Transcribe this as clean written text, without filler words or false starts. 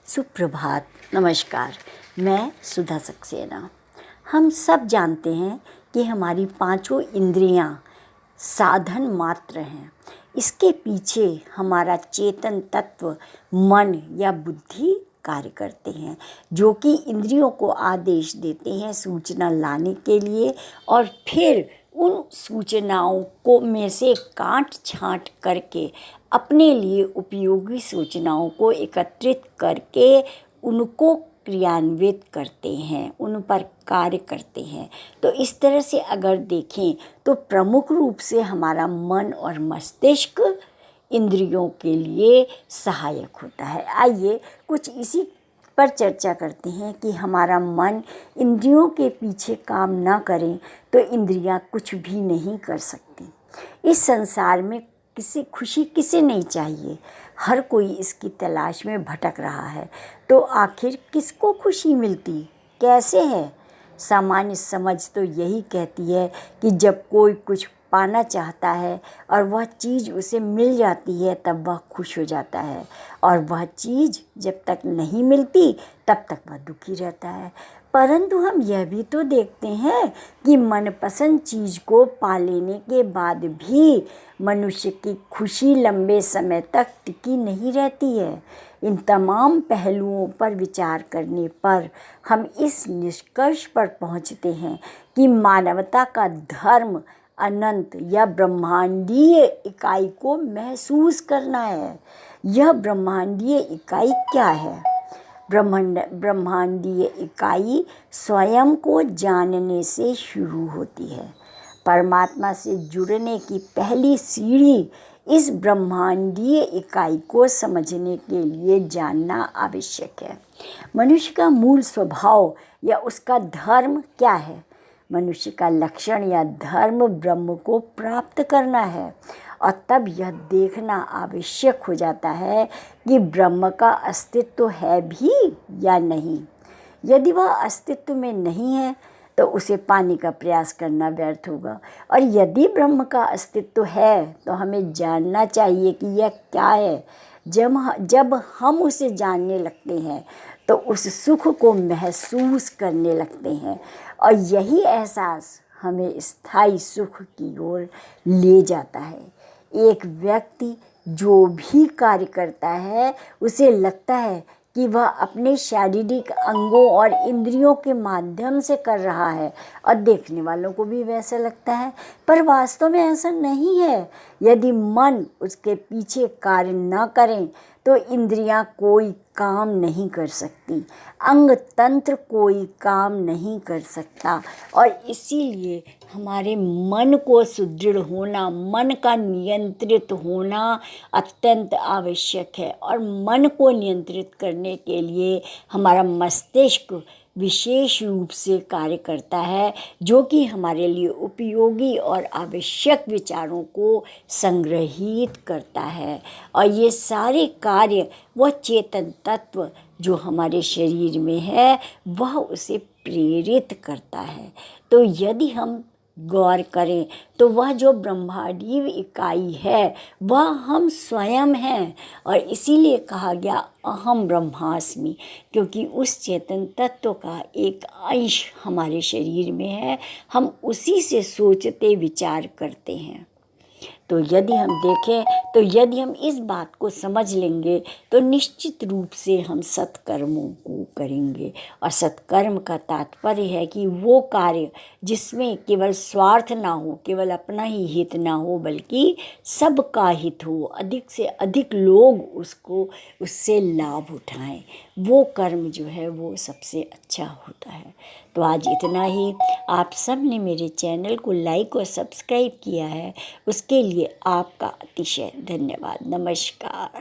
सुप्रभात, नमस्कार। मैं सुधा सक्सेना। हम सब जानते हैं कि हमारी पांचों इंद्रियां साधन मात्र हैं। इसके पीछे हमारा चेतन तत्व मन या बुद्धि कार्य करते हैं, जो कि इंद्रियों को आदेश देते हैं सूचना लाने के लिए, और फिर उन सूचनाओं को में से काट छांट करके अपने लिए उपयोगी सूचनाओं को एकत्रित करके उनको क्रियान्वित करते हैं, उन पर कार्य करते हैं। तो इस तरह से अगर देखें तो प्रमुख रूप से हमारा मन और मस्तिष्क इंद्रियों के लिए सहायक होता है। आइए कुछ इसी पर चर्चा करते हैं कि हमारा मन इंद्रियों के पीछे काम ना करें तो इंद्रियां कुछ भी नहीं कर सकती। इस संसार में खुशी किसे नहीं चाहिए। हर कोई इसकी तलाश में भटक रहा है। तो आखिर किसको खुशी मिलती कैसे है? सामान्य समझ तो यही कहती है कि जब कोई कुछ पाना चाहता है और वह चीज़ उसे मिल जाती है तब वह खुश हो जाता है, और वह चीज़ जब तक नहीं मिलती तब तक वह दुखी रहता है। परंतु हम यह भी तो देखते हैं कि मनपसंद चीज़ को पा लेने के बाद भी मनुष्य की खुशी लंबे समय तक टिकी नहीं रहती है। इन तमाम पहलुओं पर विचार करने पर हम इस निष्कर्ष पर पहुंचते हैं कि मानवता का धर्म अनंत या ब्रह्मांडीय इकाई को महसूस करना है। यह ब्रह्मांडीय इकाई क्या है? ब्रह्मांडीय इकाई स्वयं को जानने से शुरू होती है। परमात्मा से जुड़ने की पहली सीढ़ी इस ब्रह्मांडीय इकाई को समझने के लिए जानना आवश्यक है। मनुष्य का मूल स्वभाव या उसका धर्म क्या है? मनुष्य का लक्षण या धर्म ब्रह्म को प्राप्त करना है, और तब यह देखना आवश्यक हो जाता है कि ब्रह्म का अस्तित्व है भी या नहीं। यदि वह अस्तित्व में नहीं है तो उसे पाने का प्रयास करना व्यर्थ होगा, और यदि ब्रह्म का अस्तित्व है तो हमें जानना चाहिए कि यह क्या है। जब हम उसे जानने लगते हैं तो उस सुख को महसूस करने लगते हैं, और यही एहसास हमें स्थायी सुख की ओर ले जाता है। एक व्यक्ति जो भी कार्य करता है उसे लगता है कि वह अपने शारीरिक अंगों और इंद्रियों के माध्यम से कर रहा है, और देखने वालों को भी वैसा लगता है, पर वास्तव में ऐसा नहीं है। यदि मन उसके पीछे कार्य न करें तो इंद्रियां कोई काम नहीं कर सकती, अंग तंत्र कोई काम नहीं कर सकता, और इसीलिए हमारे मन को सुदृढ़ होना, मन का नियंत्रित होना अत्यंत आवश्यक है। और मन को नियंत्रित करने के लिए हमारा मस्तिष्क विशेष रूप से कार्य करता है, जो कि हमारे लिए उपयोगी और आवश्यक विचारों को संग्रहित करता है। और ये सारे कार्य वह चेतन तत्व जो हमारे शरीर में है वह उसे प्रेरित करता है। तो यदि हम गौर करें तो वह जो ब्रह्मांडीय इकाई है वह हम स्वयं हैं, और इसीलिए कहा गया अहम ब्रह्मास्मि, क्योंकि उस चेतन तत्व का एक अंश हमारे शरीर में है। हम उसी से सोचते विचार करते हैं। तो यदि हम देखें तो यदि हम इस बात को समझ लेंगे तो निश्चित रूप से हम सत्कर्मों को करेंगे, और सत्कर्म का तात्पर्य है कि वो कार्य जिसमें केवल स्वार्थ ना हो, केवल अपना ही हित ना हो, बल्कि सबका हित हो, अधिक से अधिक लोग उससे लाभ उठाएं। वो कर्म जो है वो सबसे अच्छा होता है। तो आज इतना ही। आप सब ने मेरे चैनल को लाइक और सब्सक्राइब किया है, उसके लिए आपका अतिशय धन्यवाद। नमस्कार।